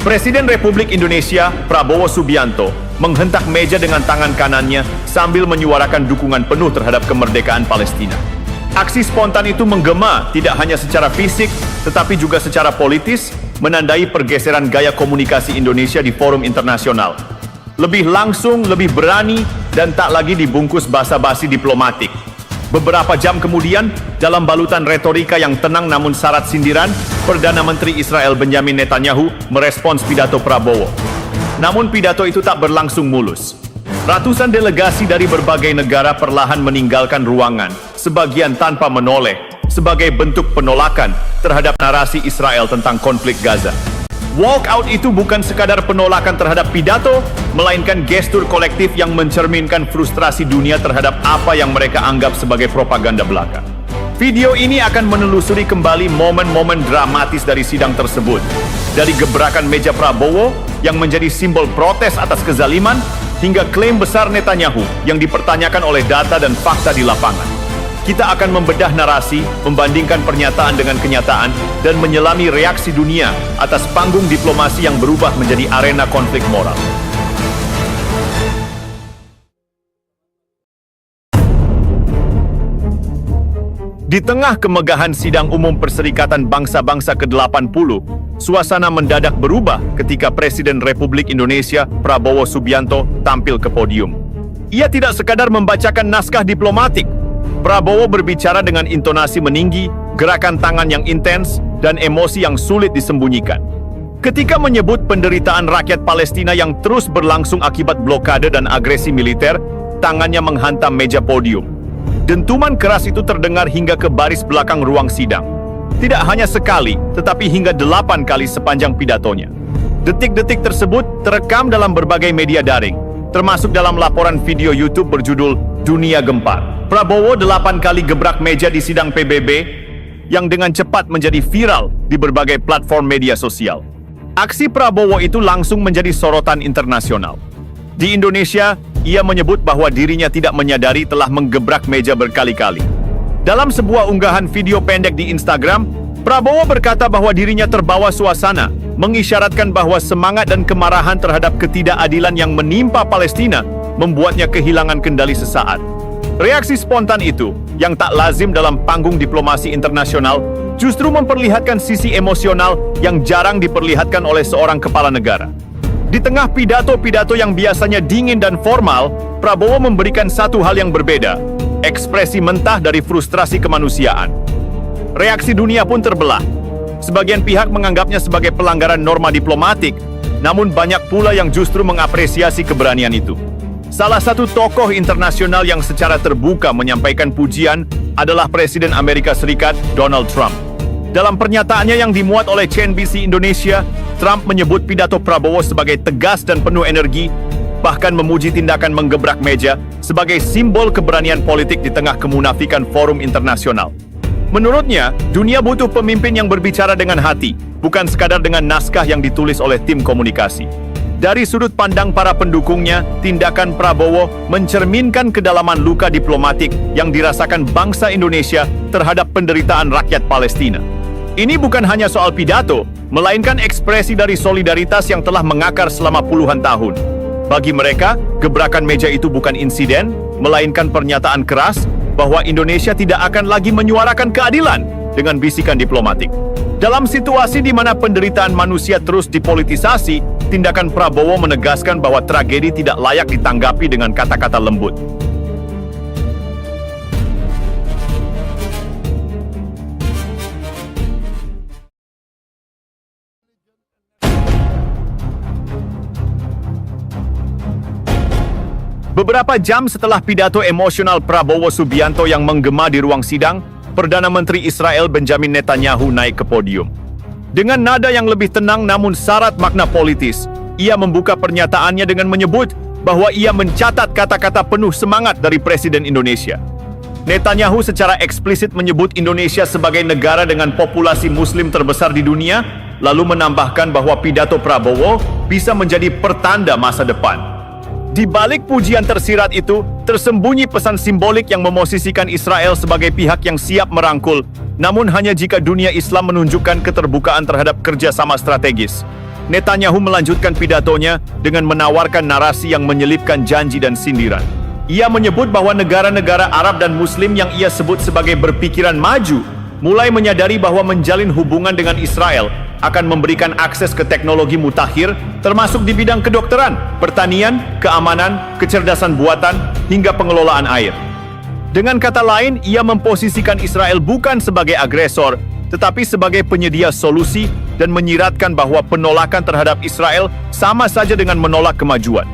Presiden Republik Indonesia, Prabowo Subianto, menghentak meja dengan tangan kanannya sambil menyuarakan dukungan penuh terhadap kemerdekaan Palestina. Aksi spontan itu menggema tidak hanya secara fisik, tetapi juga secara politis, menandai pergeseran gaya komunikasi Indonesia di forum internasional. Lebih langsung, lebih berani, dan tak lagi dibungkus basa-basi diplomatik. Beberapa jam kemudian, dalam balutan retorika yang tenang namun syarat sindiran, Perdana Menteri Israel Benjamin Netanyahu merespons pidato Prabowo. Namun pidato itu tak berlangsung mulus. Ratusan delegasi dari berbagai negara perlahan meninggalkan ruangan, sebagian tanpa menoleh, sebagai bentuk penolakan terhadap narasi Israel tentang konflik Gaza. Walkout itu bukan sekadar penolakan terhadap pidato, melainkan gestur kolektif yang mencerminkan frustrasi dunia terhadap apa yang mereka anggap sebagai propaganda belaka. Video ini akan menelusuri kembali momen-momen dramatis dari sidang tersebut. Dari gebrakan meja Prabowo yang menjadi simbol protes atas kezaliman, hingga klaim besar Netanyahu yang dipertanyakan oleh data dan fakta di lapangan. Kita akan membedah narasi, membandingkan pernyataan dengan kenyataan, dan menyelami reaksi dunia atas panggung diplomasi yang berubah menjadi arena konflik moral. Di tengah kemegahan sidang umum Perserikatan Bangsa-Bangsa ke-80, suasana mendadak berubah ketika Presiden Republik Indonesia, Prabowo Subianto, tampil ke podium. Ia tidak sekadar membacakan naskah diplomatik. Prabowo berbicara dengan intonasi meninggi, gerakan tangan yang intens, dan emosi yang sulit disembunyikan. Ketika menyebut penderitaan rakyat Palestina yang terus berlangsung akibat blokade dan agresi militer, tangannya menghantam meja podium. Dentuman keras itu terdengar hingga ke baris belakang ruang sidang. Tidak hanya sekali, tetapi hingga 8 kali sepanjang pidatonya. Detik-detik tersebut terekam dalam berbagai media daring, termasuk dalam laporan video YouTube berjudul Dunia Gempar. Prabowo 8 kali gebrak meja di sidang PBB yang dengan cepat menjadi viral di berbagai platform media sosial. Aksi Prabowo itu langsung menjadi sorotan internasional. Di Indonesia, ia menyebut bahwa dirinya tidak menyadari telah menggebrak meja berkali-kali. Dalam sebuah unggahan video pendek di Instagram, Prabowo berkata bahwa dirinya terbawa suasana, mengisyaratkan bahwa semangat dan kemarahan terhadap ketidakadilan yang menimpa Palestina membuatnya kehilangan kendali sesaat. Reaksi spontan itu, yang tak lazim dalam panggung diplomasi internasional, justru memperlihatkan sisi emosional yang jarang diperlihatkan oleh seorang kepala negara. Di tengah pidato-pidato yang biasanya dingin dan formal, Prabowo memberikan satu hal yang berbeda, ekspresi mentah dari frustrasi kemanusiaan. Reaksi dunia pun terbelah. Sebagian pihak menganggapnya sebagai pelanggaran norma diplomatik, namun banyak pula yang justru mengapresiasi keberanian itu. Salah satu tokoh internasional yang secara terbuka menyampaikan pujian adalah Presiden Amerika Serikat, Donald Trump. Dalam pernyataannya yang dimuat oleh CNBC Indonesia, Trump menyebut pidato Prabowo sebagai tegas dan penuh energi, bahkan memuji tindakan menggebrak meja sebagai simbol keberanian politik di tengah kemunafikan forum internasional. Menurutnya, dunia butuh pemimpin yang berbicara dengan hati, bukan sekadar dengan naskah yang ditulis oleh tim komunikasi. Dari sudut pandang para pendukungnya, tindakan Prabowo mencerminkan kedalaman luka diplomatik yang dirasakan bangsa Indonesia terhadap penderitaan rakyat Palestina. Ini bukan hanya soal pidato, melainkan ekspresi dari solidaritas yang telah mengakar selama puluhan tahun. Bagi mereka, gebrakan meja itu bukan insiden, melainkan pernyataan keras bahwa Indonesia tidak akan lagi menyuarakan keadilan dengan bisikan diplomatik. Dalam situasi di mana penderitaan manusia terus dipolitisasi, tindakan Prabowo menegaskan bahwa tragedi tidak layak ditanggapi dengan kata-kata lembut. Beberapa jam setelah pidato emosional Prabowo Subianto yang menggema di ruang sidang, Perdana Menteri Israel Benjamin Netanyahu naik ke podium. Dengan nada yang lebih tenang namun syarat makna politis, ia membuka pernyataannya dengan menyebut bahwa ia mencatat kata-kata penuh semangat dari Presiden Indonesia. Netanyahu secara eksplisit menyebut Indonesia sebagai negara dengan populasi Muslim terbesar di dunia, lalu menambahkan bahwa pidato Prabowo bisa menjadi pertanda masa depan. Di balik pujian tersirat itu, tersembunyi pesan simbolik yang memosisikan Israel sebagai pihak yang siap merangkul, namun hanya jika dunia Islam menunjukkan keterbukaan terhadap kerjasama strategis. Netanyahu melanjutkan pidatonya dengan menawarkan narasi yang menyelipkan janji dan sindiran. Ia menyebut bahwa negara-negara Arab dan Muslim yang ia sebut sebagai berpikiran maju mulai menyadari bahwa menjalin hubungan dengan Israel akan memberikan akses ke teknologi mutakhir, termasuk di bidang kedokteran, pertanian, keamanan, kecerdasan buatan, hingga pengelolaan air. Dengan kata lain, ia memposisikan Israel bukan sebagai agresor, tetapi sebagai penyedia solusi dan menyiratkan bahwa penolakan terhadap Israel sama saja dengan menolak kemajuan.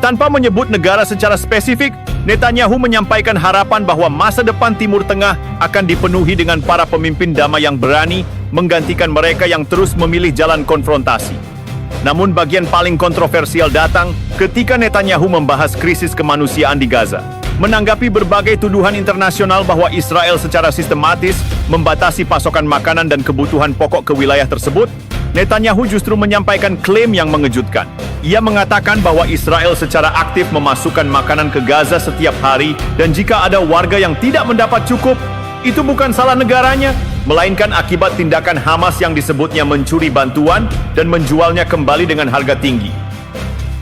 Tanpa menyebut negara secara spesifik, Netanyahu menyampaikan harapan bahwa masa depan Timur Tengah akan dipenuhi dengan para pemimpin damai yang berani menggantikan mereka yang terus memilih jalan konfrontasi. Namun bagian paling kontroversial datang ketika Netanyahu membahas krisis kemanusiaan di Gaza. Menanggapi berbagai tuduhan internasional bahwa Israel secara sistematis membatasi pasokan makanan dan kebutuhan pokok ke wilayah tersebut, Netanyahu justru menyampaikan klaim yang mengejutkan. Ia mengatakan bahwa Israel secara aktif memasukkan makanan ke Gaza setiap hari, dan jika ada warga yang tidak mendapat cukup, itu bukan salah negaranya, melainkan akibat tindakan Hamas yang disebutnya mencuri bantuan dan menjualnya kembali dengan harga tinggi.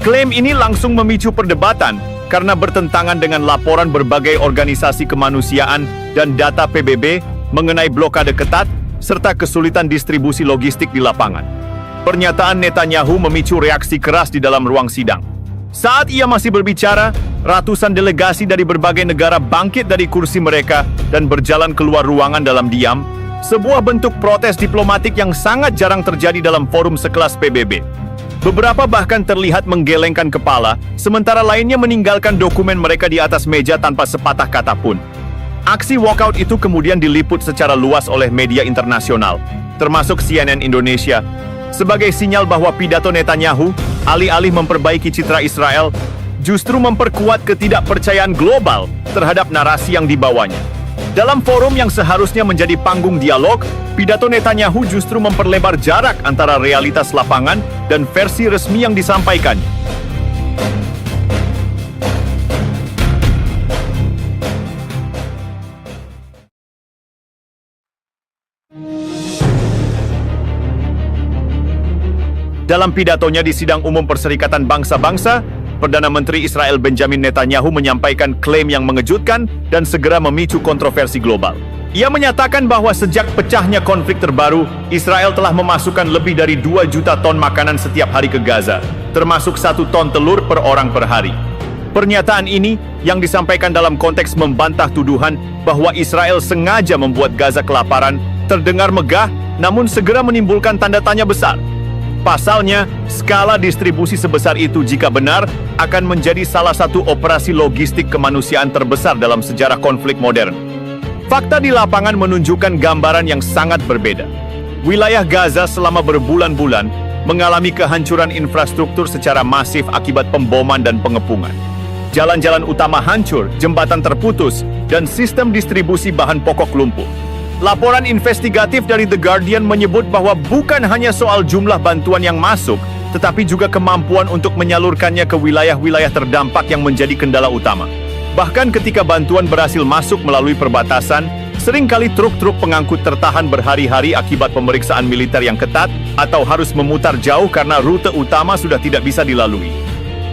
Klaim ini langsung memicu perdebatan karena bertentangan dengan laporan berbagai organisasi kemanusiaan dan data PBB mengenai blokade ketat serta kesulitan distribusi logistik di lapangan. Pernyataan Netanyahu memicu reaksi keras di dalam ruang sidang. Saat ia masih berbicara, ratusan delegasi dari berbagai negara bangkit dari kursi mereka dan berjalan keluar ruangan dalam diam, sebuah bentuk protes diplomatik yang sangat jarang terjadi dalam forum sekelas PBB. Beberapa bahkan terlihat menggelengkan kepala, sementara lainnya meninggalkan dokumen mereka di atas meja tanpa sepatah kata pun. Aksi walkout itu kemudian diliput secara luas oleh media internasional, termasuk CNN Indonesia, sebagai sinyal bahwa pidato Netanyahu, alih-alih memperbaiki citra Israel, justru memperkuat ketidakpercayaan global terhadap narasi yang dibawanya. Dalam forum yang seharusnya menjadi panggung dialog, pidato Netanyahu justru memperlebar jarak antara realitas lapangan dan versi resmi yang disampaikannya. Dalam pidatonya di Sidang Umum Perserikatan Bangsa-Bangsa, Perdana Menteri Israel Benjamin Netanyahu menyampaikan klaim yang mengejutkan dan segera memicu kontroversi global. Ia menyatakan bahwa sejak pecahnya konflik terbaru, Israel telah memasukkan lebih dari 2 juta ton makanan setiap hari ke Gaza, termasuk 1 ton telur per orang per hari. Pernyataan ini yang disampaikan dalam konteks membantah tuduhan bahwa Israel sengaja membuat Gaza kelaparan terdengar megah, namun segera menimbulkan tanda tanya besar. Pasalnya, skala distribusi sebesar itu jika benar akan menjadi salah satu operasi logistik kemanusiaan terbesar dalam sejarah konflik modern. Fakta di lapangan menunjukkan gambaran yang sangat berbeda. Wilayah Gaza selama berbulan-bulan mengalami kehancuran infrastruktur secara masif akibat pemboman dan pengepungan. Jalan-jalan utama hancur, jembatan terputus, dan sistem distribusi bahan pokok lumpuh. Laporan investigatif dari The Guardian menyebut bahwa bukan hanya soal jumlah bantuan yang masuk, tetapi juga kemampuan untuk menyalurkannya ke wilayah-wilayah terdampak yang menjadi kendala utama. Bahkan ketika bantuan berhasil masuk melalui perbatasan, seringkali truk-truk pengangkut tertahan berhari-hari akibat pemeriksaan militer yang ketat atau harus memutar jauh karena rute utama sudah tidak bisa dilalui.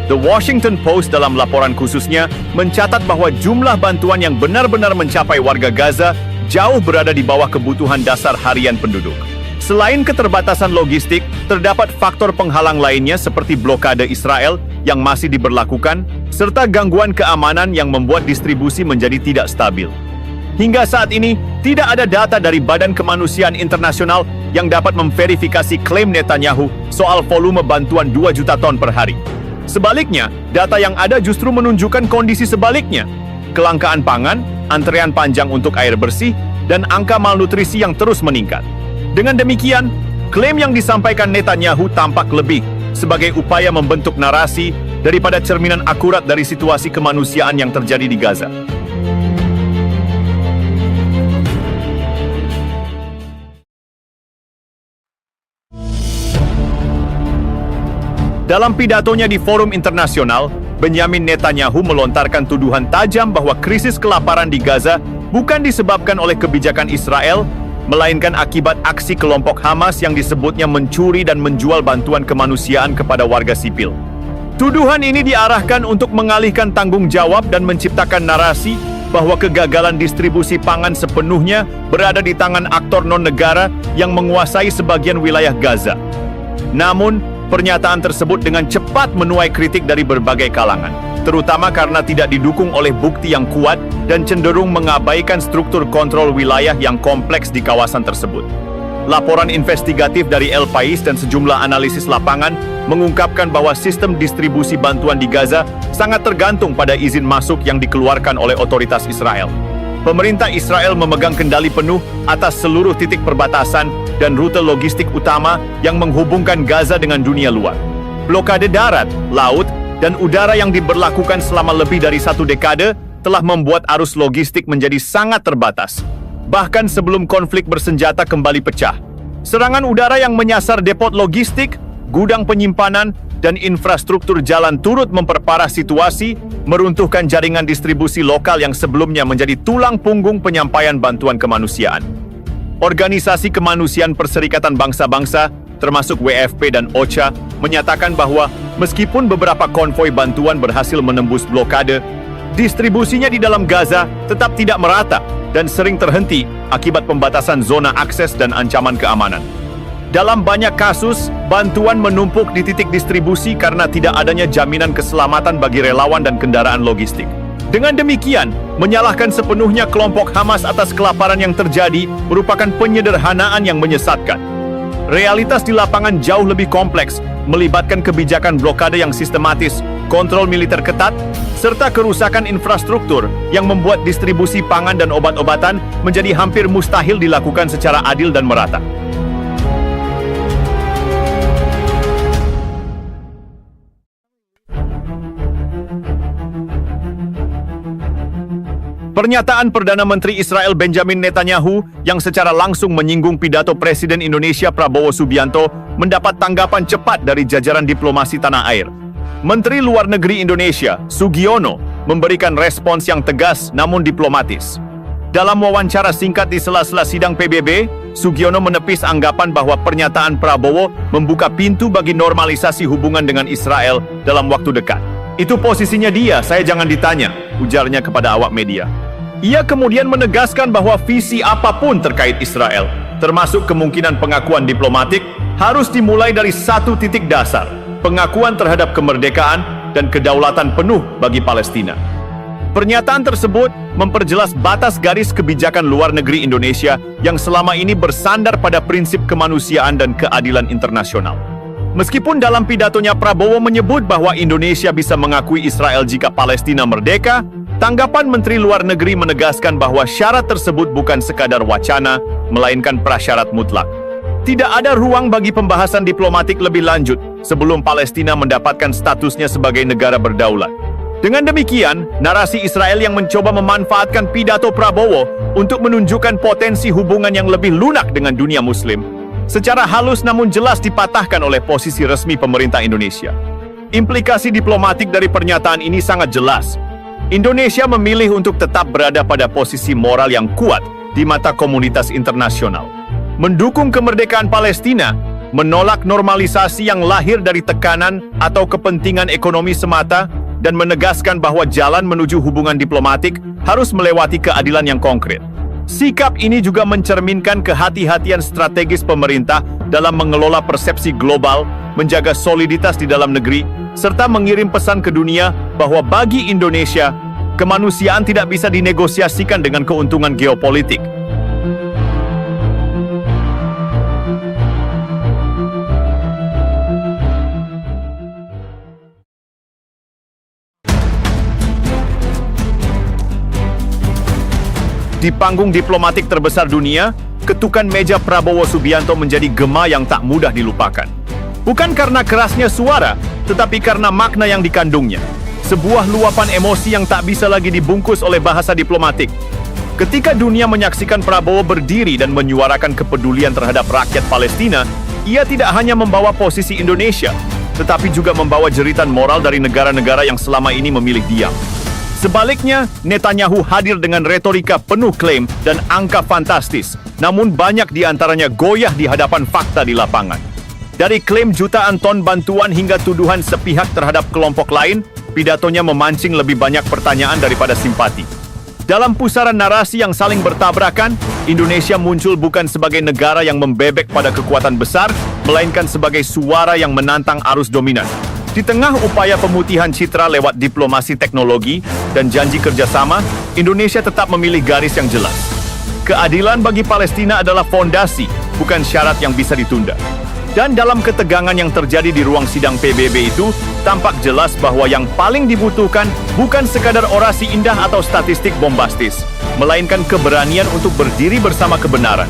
The Washington Post dalam laporan khususnya mencatat bahwa jumlah bantuan yang benar-benar mencapai warga Gaza jauh berada di bawah kebutuhan dasar harian penduduk. Selain keterbatasan logistik, terdapat faktor penghalang lainnya seperti blokade Israel yang masih diberlakukan, serta gangguan keamanan yang membuat distribusi menjadi tidak stabil. Hingga saat ini, tidak ada data dari Badan Kemanusiaan Internasional yang dapat memverifikasi klaim Netanyahu soal volume bantuan 2 juta ton per hari. Sebaliknya, data yang ada justru menunjukkan kondisi sebaliknya. Kelangkaan pangan, antrean panjang untuk air bersih, dan angka malnutrisi yang terus meningkat. Dengan demikian, klaim yang disampaikan Netanyahu tampak lebih sebagai upaya membentuk narasi daripada cerminan akurat dari situasi kemanusiaan yang terjadi di Gaza. Dalam pidatonya di forum internasional, Benjamin Netanyahu melontarkan tuduhan tajam bahwa krisis kelaparan di Gaza bukan disebabkan oleh kebijakan Israel, melainkan akibat aksi kelompok Hamas yang disebutnya mencuri dan menjual bantuan kemanusiaan kepada warga sipil. Tuduhan ini diarahkan untuk mengalihkan tanggung jawab dan menciptakan narasi bahwa kegagalan distribusi pangan sepenuhnya berada di tangan aktor non-negara yang menguasai sebagian wilayah Gaza. Namun, pernyataan tersebut dengan cepat menuai kritik dari berbagai kalangan, terutama karena tidak didukung oleh bukti yang kuat dan cenderung mengabaikan struktur kontrol wilayah yang kompleks di kawasan tersebut. Laporan investigatif dari El Pais dan sejumlah analisis lapangan mengungkapkan bahwa sistem distribusi bantuan di Gaza sangat tergantung pada izin masuk yang dikeluarkan oleh otoritas Israel. Pemerintah Israel memegang kendali penuh atas seluruh titik perbatasan dan rute logistik utama yang menghubungkan Gaza dengan dunia luar. Blokade darat, laut, dan udara yang diberlakukan selama lebih dari 1 dekade telah membuat arus logistik menjadi sangat terbatas. Bahkan sebelum konflik bersenjata kembali pecah, serangan udara yang menyasar depot logistik, gudang penyimpanan, dan infrastruktur jalan turut memperparah situasi, meruntuhkan jaringan distribusi lokal yang sebelumnya menjadi tulang punggung penyampaian bantuan kemanusiaan. Organisasi Kemanusiaan Perserikatan Bangsa-Bangsa, termasuk WFP dan OCHA, menyatakan bahwa meskipun beberapa konvoi bantuan berhasil menembus blokade, distribusinya di dalam Gaza tetap tidak merata dan sering terhenti akibat pembatasan zona akses dan ancaman keamanan. Dalam banyak kasus, bantuan menumpuk di titik distribusi karena tidak adanya jaminan keselamatan bagi relawan dan kendaraan logistik. Dengan demikian, menyalahkan sepenuhnya kelompok Hamas atas kelaparan yang terjadi merupakan penyederhanaan yang menyesatkan. Realitas di lapangan jauh lebih kompleks, melibatkan kebijakan blokade yang sistematis, kontrol militer ketat, serta kerusakan infrastruktur yang membuat distribusi pangan dan obat-obatan menjadi hampir mustahil dilakukan secara adil dan merata. Pernyataan Perdana Menteri Israel Benjamin Netanyahu yang secara langsung menyinggung pidato Presiden Indonesia Prabowo Subianto mendapat tanggapan cepat dari jajaran diplomasi tanah air. Menteri Luar Negeri Indonesia, Sugiono, memberikan respons yang tegas namun diplomatis. Dalam wawancara singkat di sela-sela sidang PBB, Sugiono menepis anggapan bahwa pernyataan Prabowo membuka pintu bagi normalisasi hubungan dengan Israel dalam waktu dekat. Itu posisinya dia, saya jangan ditanya, ujarnya kepada awak media. Ia kemudian menegaskan bahwa visi apapun terkait Israel, termasuk kemungkinan pengakuan diplomatik, harus dimulai dari satu titik dasar, pengakuan terhadap kemerdekaan dan kedaulatan penuh bagi Palestina. Pernyataan tersebut memperjelas batas garis kebijakan luar negeri Indonesia yang selama ini bersandar pada prinsip kemanusiaan dan keadilan internasional. Meskipun dalam pidatonya Prabowo menyebut bahwa Indonesia bisa mengakui Israel jika Palestina merdeka, tanggapan Menteri Luar Negeri menegaskan bahwa syarat tersebut bukan sekadar wacana, melainkan prasyarat mutlak. Tidak ada ruang bagi pembahasan diplomatik lebih lanjut sebelum Palestina mendapatkan statusnya sebagai negara berdaulat. Dengan demikian, narasi Israel yang mencoba memanfaatkan pidato Prabowo untuk menunjukkan potensi hubungan yang lebih lunak dengan dunia Muslim, secara halus namun jelas dipatahkan oleh posisi resmi pemerintah Indonesia. Implikasi diplomatik dari pernyataan ini sangat jelas. Indonesia memilih untuk tetap berada pada posisi moral yang kuat di mata komunitas internasional. Mendukung kemerdekaan Palestina, menolak normalisasi yang lahir dari tekanan atau kepentingan ekonomi semata, dan menegaskan bahwa jalan menuju hubungan diplomatik harus melewati keadilan yang konkret. Sikap ini juga mencerminkan kehati-hatian strategis pemerintah dalam mengelola persepsi global, menjaga soliditas di dalam negeri, serta mengirim pesan ke dunia bahwa bagi Indonesia, kemanusiaan tidak bisa dinegosiasikan dengan keuntungan geopolitik. Di panggung diplomatik terbesar dunia, ketukan meja Prabowo Subianto menjadi gema yang tak mudah dilupakan. Bukan karena kerasnya suara, tetapi karena makna yang dikandungnya. Sebuah luapan emosi yang tak bisa lagi dibungkus oleh bahasa diplomatik. Ketika dunia menyaksikan Prabowo berdiri dan menyuarakan kepedulian terhadap rakyat Palestina, ia tidak hanya membawa posisi Indonesia, tetapi juga membawa jeritan moral dari negara-negara yang selama ini memilih diam. Sebaliknya, Netanyahu hadir dengan retorika penuh klaim dan angka fantastis, namun banyak di antaranya goyah di hadapan fakta di lapangan. Dari klaim jutaan ton bantuan hingga tuduhan sepihak terhadap kelompok lain, pidatonya memancing lebih banyak pertanyaan daripada simpati. Dalam pusaran narasi yang saling bertabrakan, Indonesia muncul bukan sebagai negara yang membebek pada kekuatan besar, melainkan sebagai suara yang menantang arus dominan. Di tengah upaya pemutihan citra lewat diplomasi teknologi dan janji kerjasama, Indonesia tetap memilih garis yang jelas. Keadilan bagi Palestina adalah fondasi, bukan syarat yang bisa ditunda. Dan dalam ketegangan yang terjadi di ruang sidang PBB itu, tampak jelas bahwa yang paling dibutuhkan bukan sekadar orasi indah atau statistik bombastis, melainkan keberanian untuk berdiri bersama kebenaran.